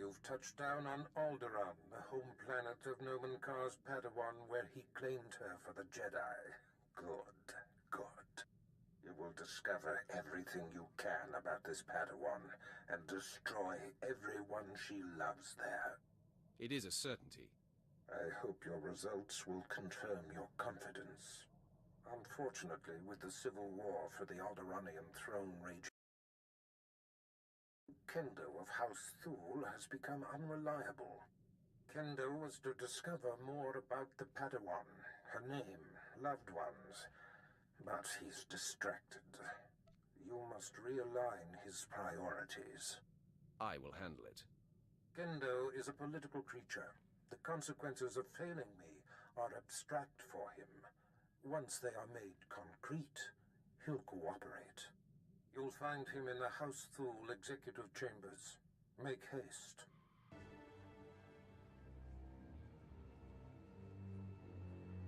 you've touched down on Alderaan, the home planet of Nomen Karr's Padawan, where he claimed her for the Jedi. Good, good. You will discover everything you can about this Padawan, and destroy everyone she loves there. It is a certainty. I hope your results will confirm your confidence. Unfortunately, with the civil war for the Alderaanian throne raging, Kendo of House Thule has become unreliable. Kendo was to discover more about the Padawan, her name, loved ones, but he's distracted. You must realign his priorities. I will handle it. Kendo is a political creature. The consequences of failing me are abstract for him. Once they are made concrete, he'll cooperate. You'll find him in the House Thule executive chambers. Make haste.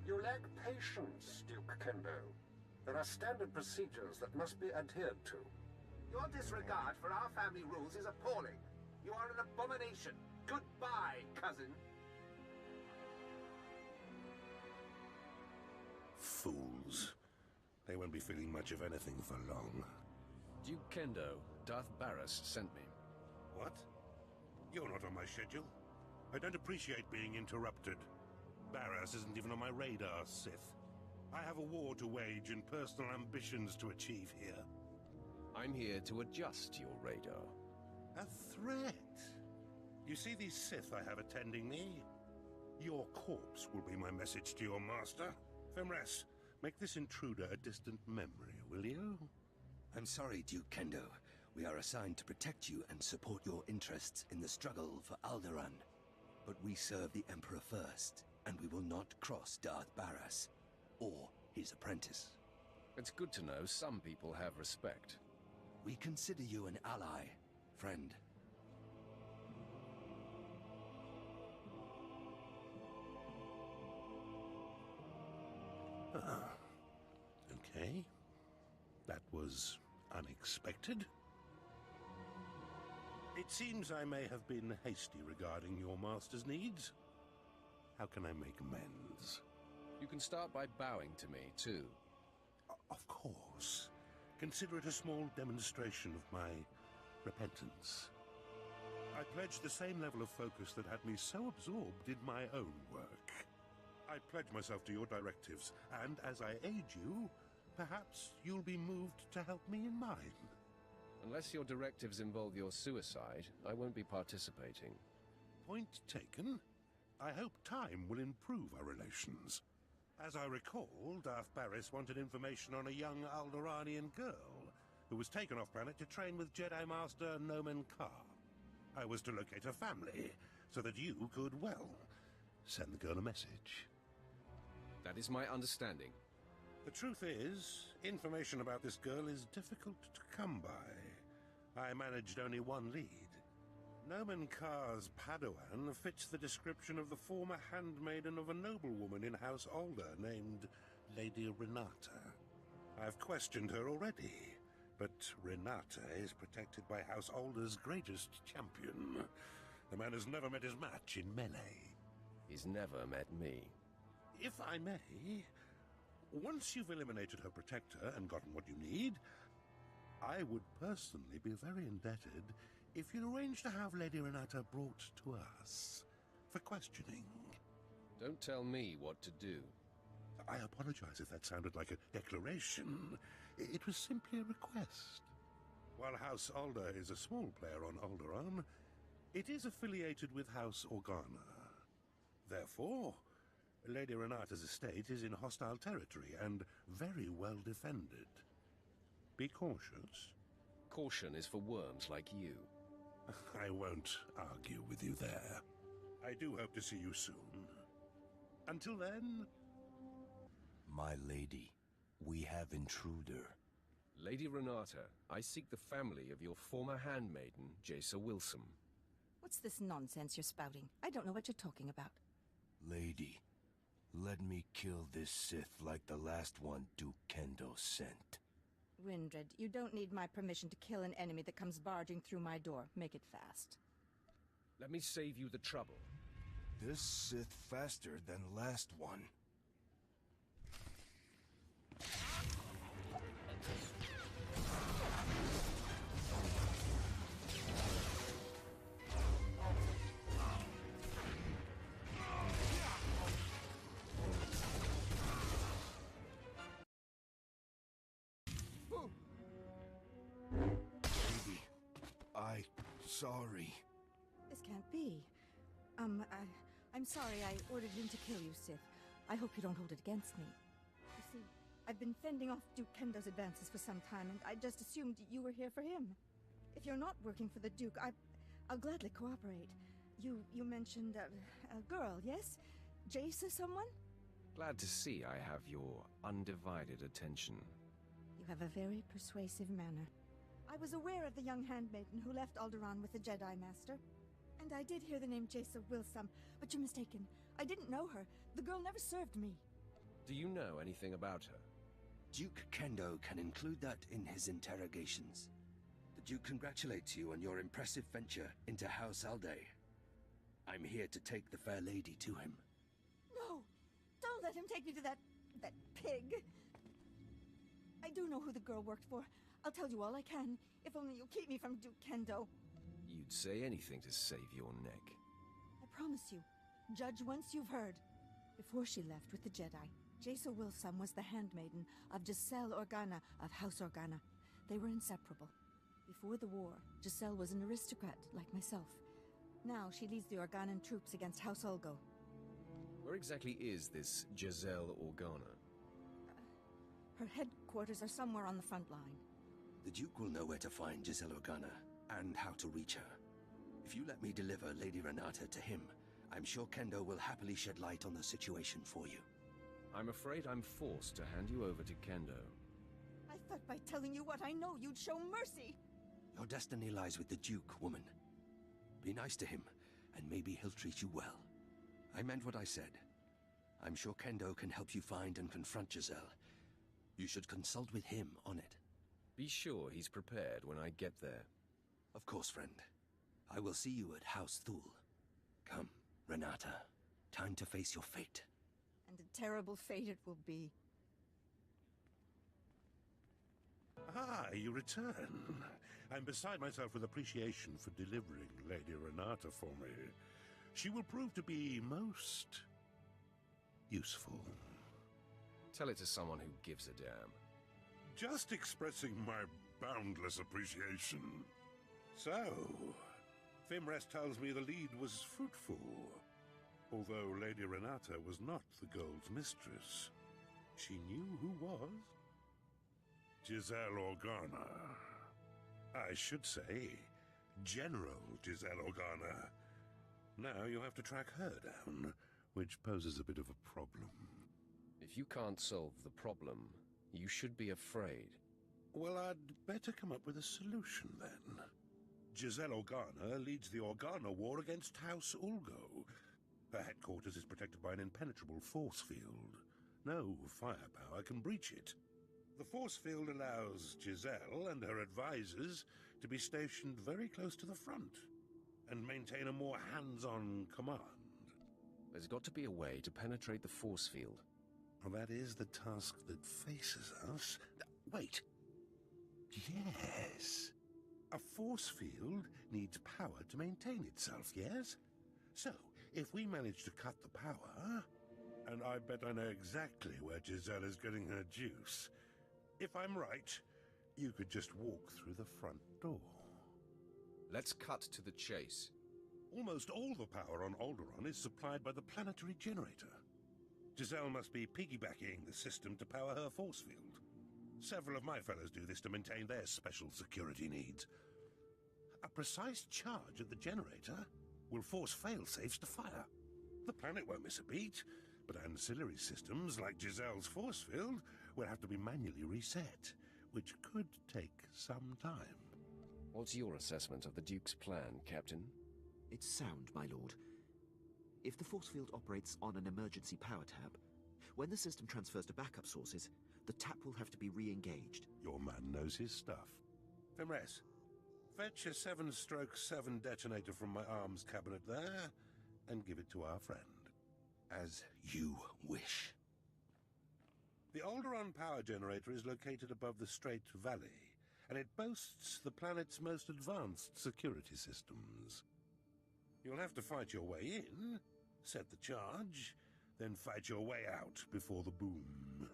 You lack patience, Duke Kendo. There are standard procedures that must be adhered to. Your disregard for our family rules is appalling. You are an abomination. Goodbye, cousin. Fools. They won't be feeling much of anything for long. Duke Kendo, Darth Barris sent me. What? You're not on my schedule. I don't appreciate being interrupted. Barris isn't even on my radar, Sith. I have a war to wage and personal ambitions to achieve here. I'm here to adjust your radar. A threat? You see these Sith I have attending me? Your corpse will be my message to your master. Femres, make this intruder a distant memory, will you? I'm sorry, Duke Kendo. We are assigned to protect you and support your interests in the struggle for Alderaan. But we serve the Emperor first, and we will not cross Darth Barris, or his apprentice. It's good to know some people have respect. We consider you an ally, friend. Okay. That was unexpected. It seems I may have been hasty regarding your master's needs. How can I make amends? You can start by bowing to me, too. Of course. Consider it a small demonstration of my repentance. I pledge the same level of focus that had me so absorbed in my own work. I pledge myself to your directives, and as I aid you, perhaps you'll be moved to help me in mine. Unless your directives involve your suicide, I won't be participating. Point taken. I hope time will improve our relations. As I recall, Darth Barris wanted information on a young Alderaanian girl who was taken off-planet to train with Jedi Master Nomen Karr. I was to locate her family, so that you could, well, send the girl a message. That is my understanding. The truth is, information about this girl is difficult to come by. I managed only one lead. Nomen Karr's Padawan fits the description of the former handmaiden of a noblewoman in House Alder named Lady Renata. I've questioned her already, but Renata is protected by House Alder's greatest champion. The man has never met his match in melee. He's never met me. If I may, once you've eliminated her protector and gotten what you need, I would personally be very indebted if you'd arrange to have Lady Renata brought to us for questioning. Don't tell me what to do. I apologize if that sounded like a declaration. It was simply a request. While House Alder is a small player on Alderaan, it is affiliated with House Organa. Therefore, Lady Renata's estate is in hostile territory and very well defended. Be cautious. Caution is for worms like you. I won't argue with you there. I do hope to see you soon. Until then... My lady, we have intruder. Lady Renata, I seek the family of your former handmaiden, Jaisa Wilson. What's this nonsense you're spouting? I don't know what you're talking about. Lady, let me kill this Sith like the last one Duke Kendo sent. Windred, you don't need my permission to kill an enemy that comes barging through my door. Make it fast. Let me save you the trouble. This Sith faster than last one. Sorry. This can't be. I'm sorry I ordered him to kill you, Sith. I hope you don't hold it against me. You see, I've been fending off Duke Kendo's advances for some time, and I just assumed you were here for him. If you're not working for the Duke, I'll gladly cooperate. You mentioned a girl, yes? Jace someone? Glad to see I have your undivided attention. You have a very persuasive manner. I was aware of the young handmaiden who left Alderaan with the Jedi Master. And I did hear the name Jace Wilsum, but you're mistaken. I didn't know her. The girl never served me. Do you know anything about her? Duke Kendo can include that in his interrogations. The Duke congratulates you on your impressive venture into House Alday. I'm here to take the fair lady to him. No! Don't let him take me to that pig! I do know who the girl worked for. I'll tell you all I can, if only you'll keep me from Duke Kendo. You'd say anything to save your neck. I promise you. Judge once you've heard. Before she left with the Jedi, Jace Wilsum was the handmaiden of Giselle Organa of House Organa. They were inseparable. Before the war, Giselle was an aristocrat like myself. Now she leads the Organan troops against House Ulgo. Where exactly is this Giselle Organa? Her headquarters are somewhere on the front line. The Duke will know where to find Giselle Organa, and how to reach her. If you let me deliver Lady Renata to him, I'm sure Kendo will happily shed light on the situation for you. I'm afraid I'm forced to hand you over to Kendo. I thought by telling you what I know, you'd show mercy! Your destiny lies with the Duke, woman. Be nice to him, and maybe he'll treat you well. I meant what I said. I'm sure Kendo can help you find and confront Giselle. You should consult with him on it. Be sure he's prepared when I get there. Of course, friend. I will see you at House Thule. Come, Renata. Time to face your fate. And a terrible fate it will be. Ah, you return. I'm beside myself with appreciation for delivering Lady Renata for me. She will prove to be most useful. Tell it to someone who gives a damn. Just expressing my boundless appreciation. So, Fimrest tells me the lead was fruitful, although Lady Renata was not the girl's mistress. She knew who was. Giselle Organa. I should say, General Giselle Organa. Now you have to track her down, which poses a bit of a problem. If you can't solve the problem, you should be afraid. Well, I'd better come up with a solution, then. Giselle Organa leads the Organa War against House Ulgo. Her headquarters is protected by an impenetrable force field. No firepower can breach it. The force field allows Giselle and her advisors to be stationed very close to the front and maintain a more hands-on command. There's got to be a way to penetrate the force field. Well, that is the task that faces us. Wait. Yes. A force field needs power to maintain itself, yes? So, if we manage to cut the power, and I bet I know exactly where Giselle is getting her juice, if I'm right, you could just walk through the front door. Let's cut to the chase. Almost all the power on Alderaan is supplied by the planetary generator. Giselle must be piggybacking the system to power her force field. Several of my fellows do this to maintain their special security needs. A precise charge of the generator will force fail-safes to fire. The planet won't miss a beat, but ancillary systems like Giselle's force field will have to be manually reset, which could take some time. What's your assessment of the Duke's plan, Captain? It's sound, my lord. If the force field operates on an emergency power tab, when the system transfers to backup sources, the tap will have to be re-engaged. Your man knows his stuff. Fimrest! Fetch a 7/7 detonator from my arms cabinet there, and give it to our friend. As you wish. The Alderaan power generator is located above the Strait Valley, and it boasts the planet's most advanced security systems. You'll have to fight your way in, set the charge, then fight your way out before the boom.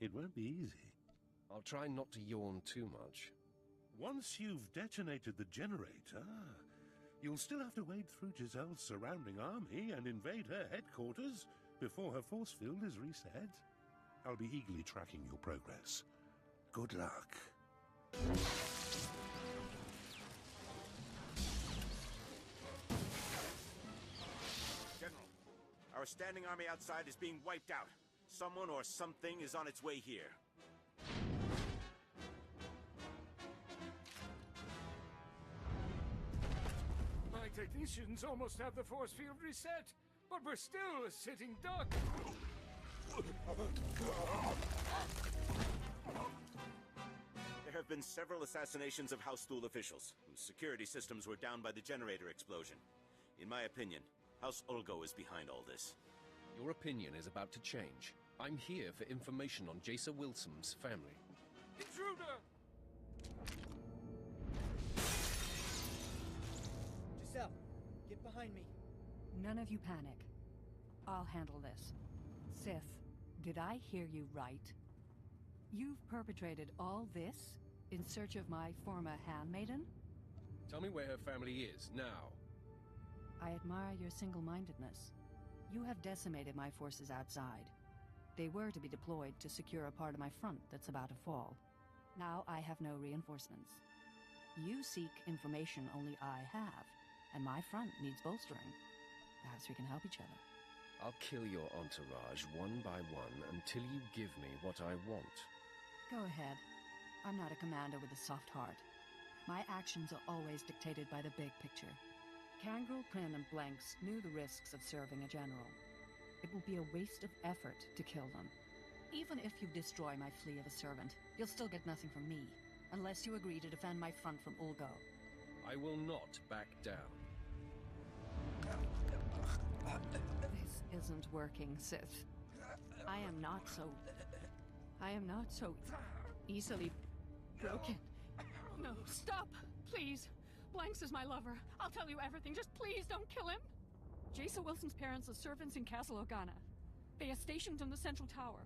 It won't be easy. I'll try not to yawn too much. Once you've detonated the generator, you'll still have to wade through Giselle's surrounding army and invade her headquarters before her force field is reset. I'll be eagerly tracking your progress. Good luck. General, our standing army outside is being wiped out. Someone or something is on its way here. My technicians almost have the force field reset, but we're still a sitting duck. There have been several assassinations of House Thule officials, whose security systems were down by the generator explosion. In my opinion, House Ulgo is behind all this. Your opinion is about to change. I'm here for information on Jason Wilson's family. Intruder! Giselle, get behind me. None of you panic. I'll handle this. Sith, did I hear you right? You've perpetrated all this in search of my former handmaiden? Tell me where her family is, now. I admire your single-mindedness. You have decimated my forces outside. They were to be deployed to secure a part of my front that's about to fall. Now I have no reinforcements. You seek information only I have, and my front needs bolstering. Perhaps we can help each other. I'll kill your entourage one by one until you give me what I want. Go ahead. I'm not a commander with a soft heart. My actions are always dictated by the big picture. Kangrel, Prin, and Blanks knew the risks of serving a general. It will be a waste of effort to kill them. Even if you destroy my flea of a servant, you'll still get nothing from me, unless you agree to defend my front from Ulgo. I will not back down. This isn't working, Sith. I am not so easily broken. No, stop! Please! Blanks is my lover. I'll tell you everything. Just please don't kill him! Jason Wilson's parents are servants in Castle Organa. They are stationed in the central tower.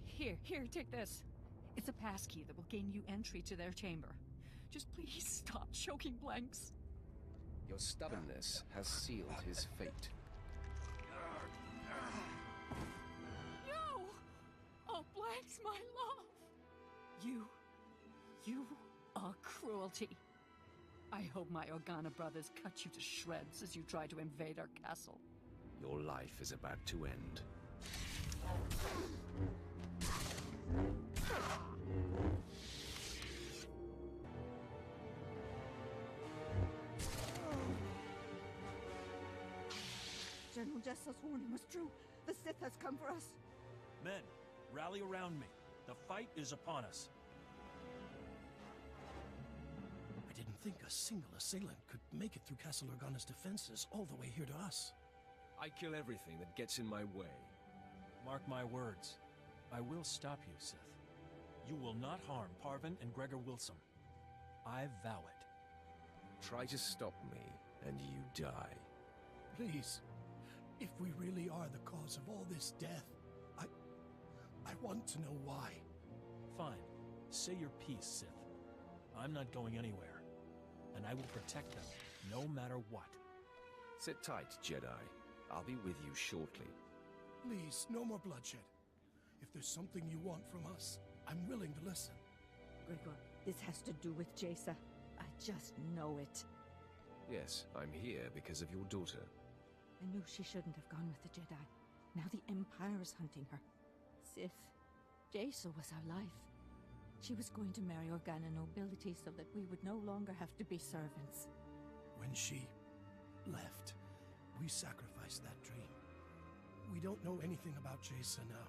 Here, take this. It's a passkey that will gain you entry to their chamber. Just please stop choking Blanks. Your stubbornness has sealed his fate. No! Oh, Blanks, my love! You are cruelty. I hope my Organa brothers cut you to shreds as you try to invade our castle. Your life is about to end. General Jessel's warning was true. The Sith has come for us. Men, rally around me. The fight is upon us. I didn't think a single assailant could make it through Castle Organa's defenses all the way here to us. I kill everything that gets in my way. Mark my words. I will stop you, Sith. You will not harm Parvin and Gregor Wilson. I vow it. Try to stop me, and you die. Please, if we really are the cause of all this death, I want to know why. Fine. Say your piece, Sith. I'm not going anywhere. And I will protect them, no matter what. Sit tight, Jedi. I'll be with you shortly. Please, no more bloodshed. If there's something you want from us, I'm willing to listen. Gregor, this has to do with Jaisa. I just know it. Yes, I'm here because of your daughter. I knew she shouldn't have gone with the Jedi. Now the Empire is hunting her. Sith, Jaisa was our life. She was going to marry Organa nobility so that we would no longer have to be servants. When she left, we sacrificed that dream. We don't know anything about Jaisa now.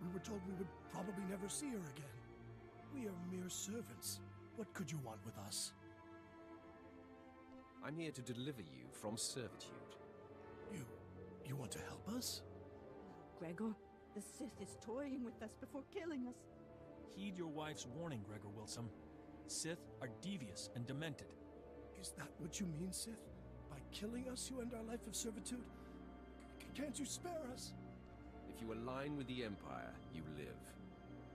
We were told we would probably never see her again. We are mere servants. What could you want with us? I'm here to deliver you from servitude. You want to help us? Gregor, the Sith is toying with us before killing us. Heed your wife's warning, Gregor Wilson. Sith are devious and demented. Is that what you mean, Sith? By killing us, you end our life of servitude? Can't you spare us? If you align with the Empire, you live.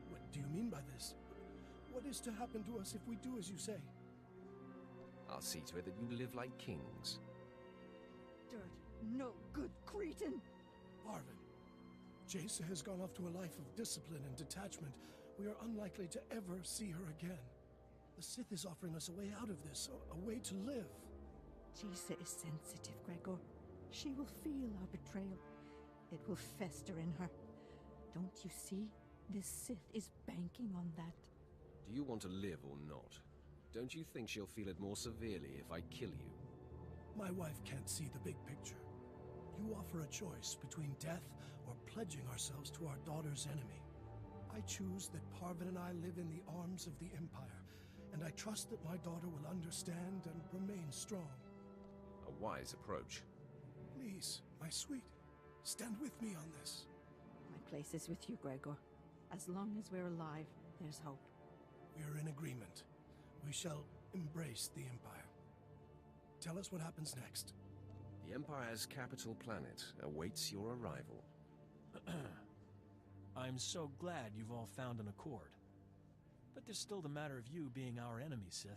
What do you mean by this? What is to happen to us if we do as you say? I'll see to it that you live like kings. Dirt, no good Cretan! Parvin, Jaisa has gone off to a life of discipline and detachment. We are unlikely to ever see her again. The Sith is offering us a way out of this, a way to live. Jaisa is sensitive, Gregor. She will feel our betrayal. It will fester in her. Don't you see? This Sith is banking on that. Do you want to live or not? Don't you think she'll feel it more severely if I kill you? My wife can't see the big picture. You offer a choice between death or pledging ourselves to our daughter's enemy. I choose that Parvin and I live in the arms of the Empire, and I trust that my daughter will understand and remain strong. A wise approach. Please, my sweet, stand with me on this. My place is with you, Gregor. As long as we're alive, there's hope. We're in agreement. We shall embrace the Empire. Tell us what happens next. The Empire's capital planet awaits your arrival. I'm so glad you've all found an accord. But there's still the matter of you being our enemy, Sith.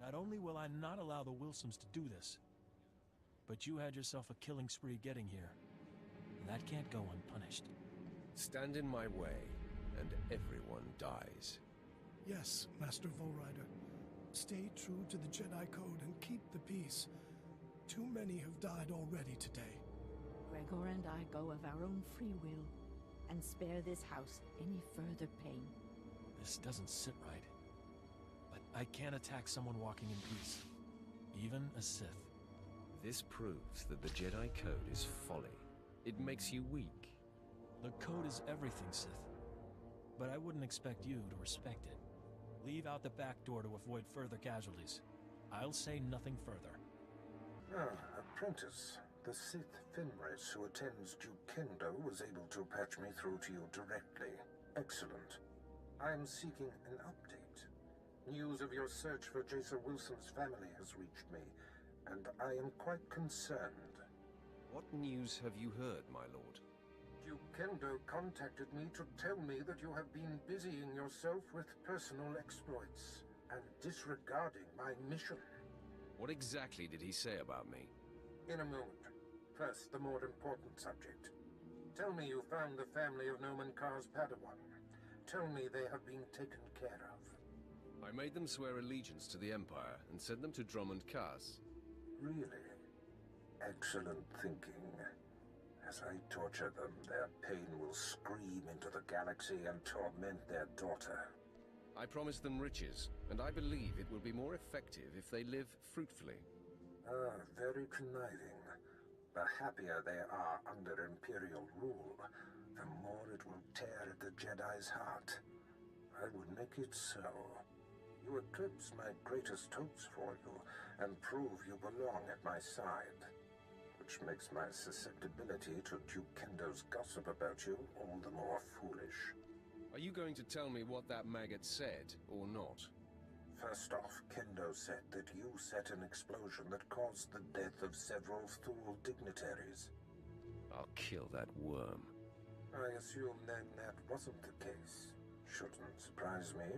Not only will I not allow the Wilsons to do this, but you had yourself a killing spree getting here. That can't go unpunished. Stand in my way, and everyone dies. Yes, Master Volrider. Stay true to the Jedi Code and keep the peace. Too many have died already today. Gregor and I go of our own free will, and spare this house any further pain. This doesn't sit right. But I can't attack someone walking in peace. Even a Sith. This proves that the Jedi Code is folly. It makes you weak. The Code is everything, Sith. But I wouldn't expect you to respect it. Leave out the back door to avoid further casualties. I'll say nothing further. Apprentice. The Sith Fenris who attends Duke Kendo was able to patch me through to you directly. Excellent. I am seeking an update. News of your search for Jaisa Wilson's family has reached me, and I am quite concerned. What news have you heard, my lord? Duke Kendo contacted me to tell me that you have been busying yourself with personal exploits and disregarding my mission. What exactly did he say about me? In a moment. First, the more important subject. Tell me you found the family of Noman Kar's Padawan. Tell me they have been taken care of. I made them swear allegiance to the Empire and sent them to Drummond Kaz. Really? Excellent thinking. As I torture them, their pain will scream into the galaxy and torment their daughter. I promised them riches, and I believe it will be more effective if they live fruitfully. Very conniving. The happier they are under Imperial rule, the more it will tear at the Jedi's heart. I would make it so. You eclipse my greatest hopes for you, and prove you belong at my side. Which makes my susceptibility to Duke Kendo's gossip about you all the more foolish. Are you going to tell me what that maggot said, or not? First off, Kendo said that you set an explosion that caused the death of several Thule dignitaries. I'll kill that worm. I assume then that wasn't the case. Shouldn't surprise me.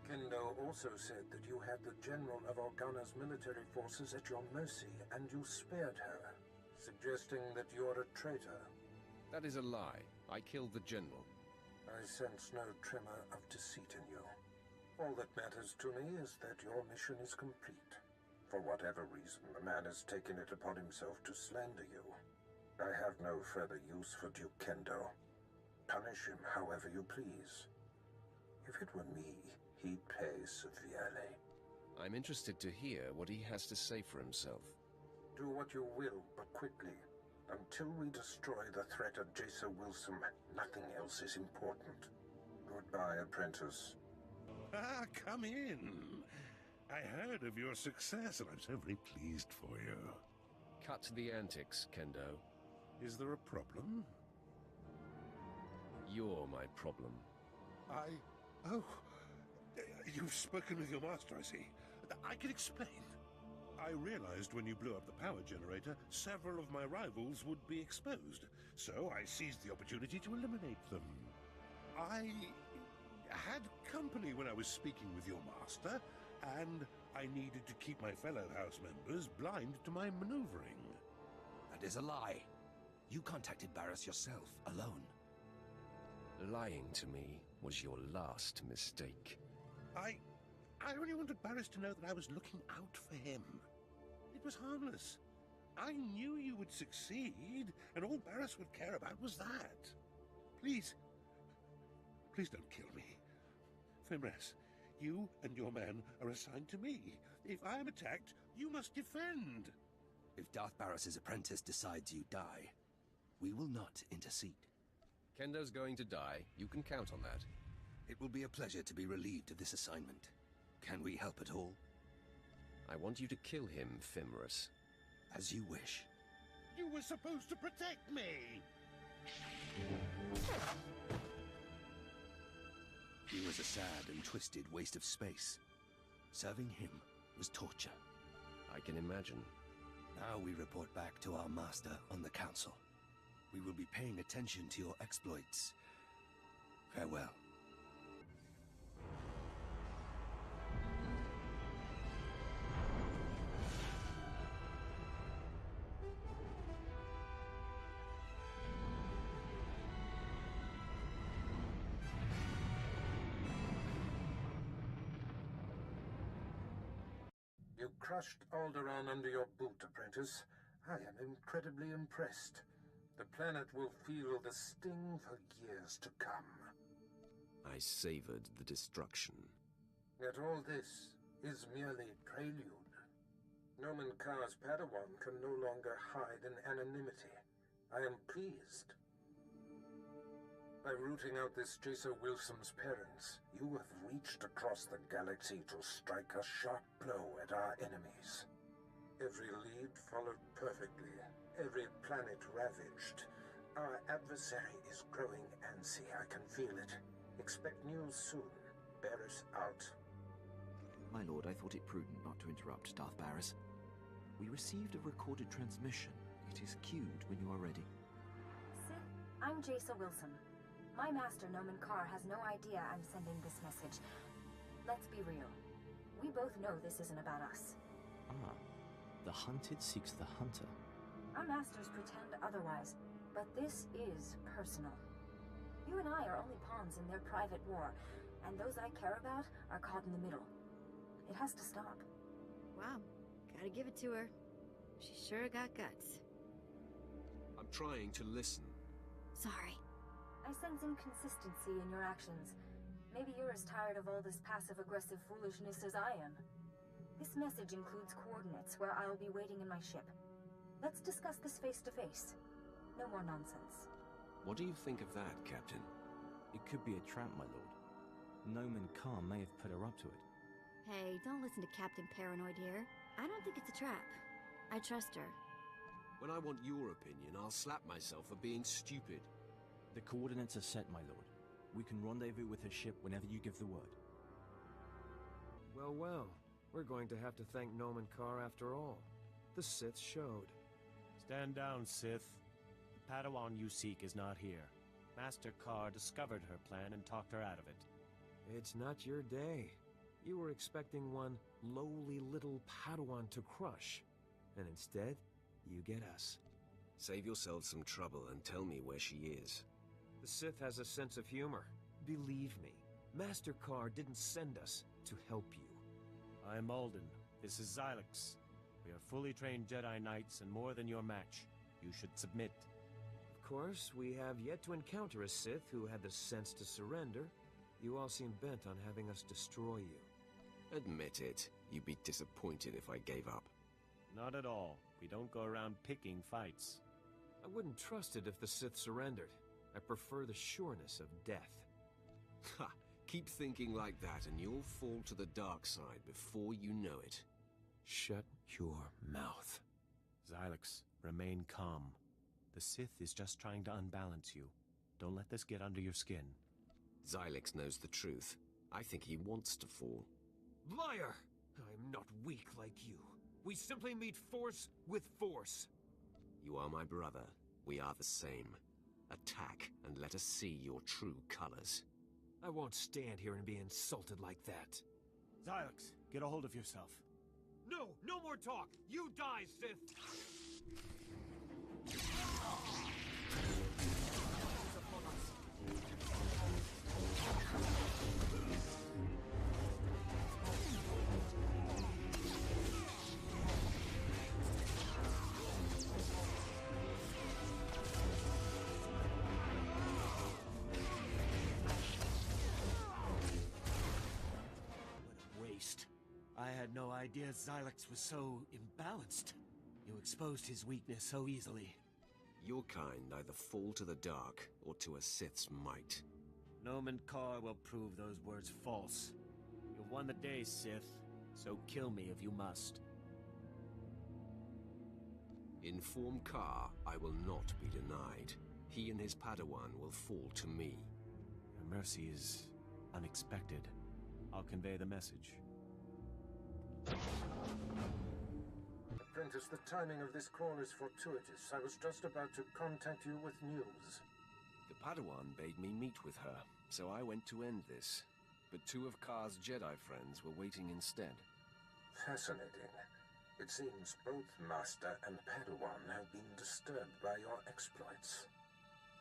Kendo also said that you had the General of Organa's military forces at your mercy, and you spared her, suggesting that you're a traitor. That is a lie. I killed the General. I sense no tremor of deceit in you. All that matters to me is that your mission is complete. For whatever reason, the man has taken it upon himself to slander you. I have no further use for Duke Kendo. Punish him however you please. If it were me, he'd pay severely. I'm interested to hear what he has to say for himself. Do what you will, but quickly. Until we destroy the threat of Jaisa Wilson, nothing else is important. Goodbye, apprentice. Come in. I heard of your success, and I'm so very pleased for you. Cut the antics, Kendo. Is there a problem? You're my problem. Oh, you've spoken with your master, I see. I can explain. I realized when you blew up the power generator, several of my rivals would be exposed, so I seized the opportunity to eliminate them. I had company when I was speaking with your master, and I needed to keep my fellow house members blind to my maneuvering. That is a lie. You contacted Barris yourself, alone. Lying to me was your last mistake. I only wanted Barris to know that I was looking out for him. It was harmless. I knew you would succeed, and all Barris would care about was that. Please don't kill me. Fimres, you and your men are assigned to me. If I am attacked, you must defend. If Darth Barris's apprentice decides you die, we will not intercede. Kendo's going to die. You can count on that. It will be a pleasure to be relieved of this assignment. Can we help at all? I want you to kill him, Fimris. As you wish. You were supposed to protect me! He was a sad and twisted waste of space. Serving him was torture. I can imagine. Now we report back to our master on the council. We will be paying attention to your exploits. Farewell. You crushed Alderaan under your boot, apprentice. I am incredibly impressed. The planet will feel the sting for years to come. I savored the destruction. Yet all this is merely prelude. Nomen Karr's Padawan can no longer hide in anonymity. I am pleased. By rooting out this Jason Wilson's parents, you have reached across the galaxy to strike a sharp blow at our enemies. Every lead followed perfectly, every planet ravaged. Our adversary is growing antsy, I can feel it. Expect news soon. Barris out. My lord, I thought it prudent not to interrupt Darth Barris. We received a recorded transmission. It is cued when you are ready. Sith, I'm Jason Wilson. My master, Nomen Karr, has no idea I'm sending this message. Let's be real. We both know this isn't about us. Ah, the hunted seeks the hunter. Our masters pretend otherwise, but this is personal. You and I are only pawns in their private war, and those I care about are caught in the middle. It has to stop. Wow, gotta give it to her. She sure got guts. I'm trying to listen. Sorry. I sense inconsistency in your actions. Maybe you're as tired of all this passive-aggressive foolishness as I am. This message includes coordinates where I'll be waiting in my ship. Let's discuss this face-to-face. No more nonsense. What do you think of that, Captain? It could be a trap, my lord. Nomen Karr may have put her up to it. Hey, don't listen to Captain Paranoid here. I don't think it's a trap. I trust her. When I want your opinion, I'll slap myself for being stupid. The coordinates are set, my lord. We can rendezvous with her ship whenever you give the word. Well, well. We're going to have to thank Nomen Karr after all. The Sith showed. Stand down, Sith. The Padawan you seek is not here. Master Karr discovered her plan and talked her out of it. It's not your day. You were expecting one lowly little Padawan to crush. And instead, you get us. Save yourself some trouble and tell me where she is. The Sith has a sense of humor. Believe me, Master Karr didn't send us to help you. I am Alden. This is Xylix. We are fully trained Jedi Knights and more than your match. You should submit. Of course, we have yet to encounter a Sith who had the sense to surrender. You all seem bent on having us destroy you. Admit it. You'd be disappointed if I gave up. Not at all. We don't go around picking fights. I wouldn't trust it if the Sith surrendered. I prefer the sureness of death. Ha! Keep thinking like that and you'll fall to the dark side before you know it. Shut your mouth. Xylix, remain calm. The Sith is just trying to unbalance you. Don't let this get under your skin. Xylix knows the truth. I think he wants to fall. Liar! I'm not weak like you. We simply meet force with force. You are my brother. We are the same. Attack, and let us see your true colors. I won't stand here and be insulted like that. Xylix, get a hold of yourself. No! No more talk! You die, Sith! I had no idea Xylix was so imbalanced. You exposed his weakness so easily. Your kind either fall to the dark or to a Sith's might. Noman Carr will prove those words false. You won the day, Sith, so kill me if you must. Inform Carr I will not be denied. He and his Padawan will fall to me. Your mercy is unexpected. I'll convey the message. Apprentice, the timing of this call is fortuitous. I was just about to contact you with news. The Padawan bade me meet with her, so I went to end this. But two of Carr's Jedi friends were waiting instead. Fascinating. It seems both Master and Padawan have been disturbed by your exploits.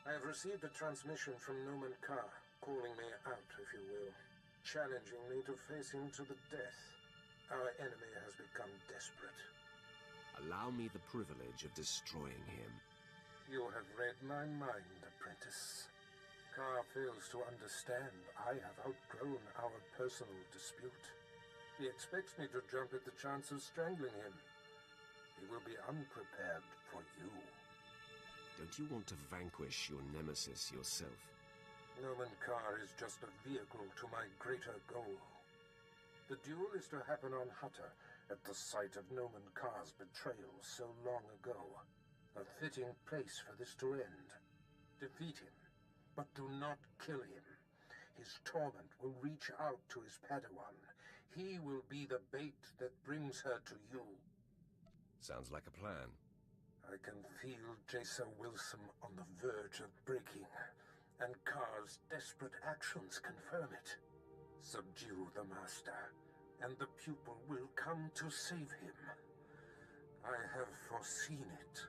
I have received a transmission from Noman Carr, calling me out, if you will, challenging me to face him to the death. Our enemy has become desperate. Allow me the privilege of destroying him. You have read my mind, apprentice. Carr fails to understand I have outgrown our personal dispute. He expects me to jump at the chance of strangling him. He will be unprepared for you. Don't you want to vanquish your nemesis yourself? Noman Carr is just a vehicle to my greater goal. The duel is to happen on Hutter, at the site of Noman Carr's betrayal so long ago. A fitting place for this to end. Defeat him, but do not kill him. His torment will reach out to his Padawan. He will be the bait that brings her to you. Sounds like a plan. I can feel Jason Wilson on the verge of breaking, and Carr's desperate actions confirm it. Subdue the Master, and the pupil will come to save him. I have foreseen it.